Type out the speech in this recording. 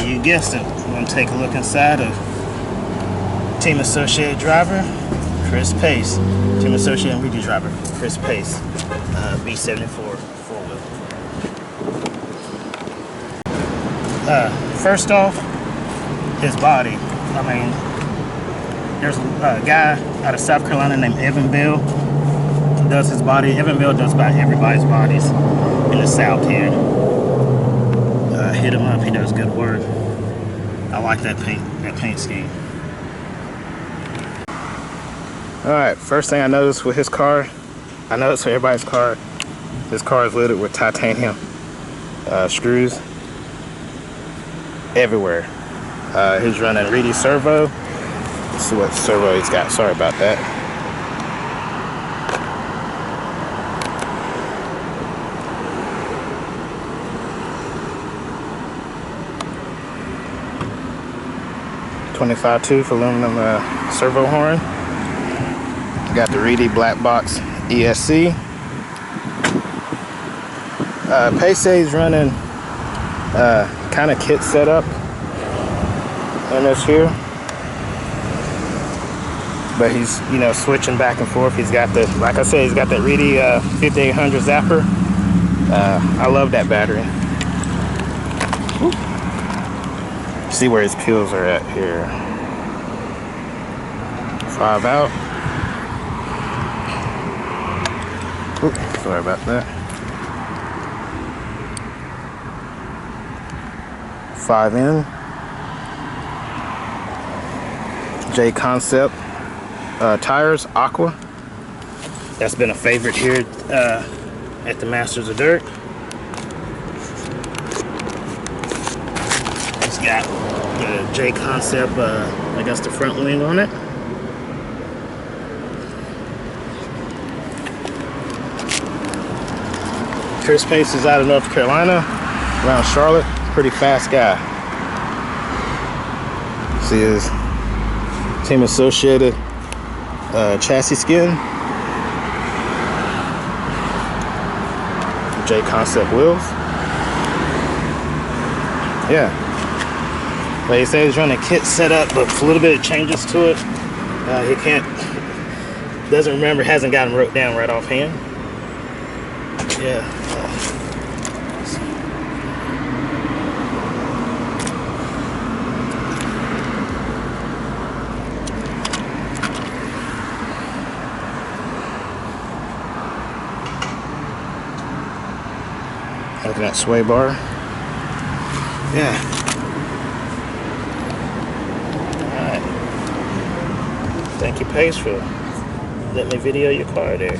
You guessed it. We're going to take a look inside of Team Associated driver, Chris Pace. Team Associated and Reedy driver, Chris Pace. B74 4-wheel. First off, his body. I mean, there's a guy out of South Carolina named Evan Bell who does his body. Evan Bell does about everybody's bodies in the South here. Hit him up, he does good work. I like that paint scheme. Alright, first thing I noticed with his car, I noticed for everybody's car, this car is littered with titanium screws everywhere. He's running Reedy servo. Let's see what servo he's got. Sorry about that. .25 tooth aluminum servo horn. Got the Reedy black box ESC. Pace is running kind of kit setup in this here, but he's switching back and forth. He's got the, like I said, he's got that Reedy 5800 zapper. I love that battery. Woo. See where his pills are at here. 5 out. Oops, sorry about that. 5 in. J Concept tires, Aqua. That's been a favorite here at the Masters of Dirt. It's got the J Concept, I guess the front wing on it. Chris Pace is out of North Carolina, around Charlotte. Pretty fast guy. See his Team Associated chassis skin. J Concept wheels. Yeah. Like he said, he's running a kit setup, but with a little bit of changes to it. He doesn't remember, hasn't got them wrote down right offhand. Yeah. Look at that sway bar. Yeah. Alright. Thank you, Pace, for letting me video your car there.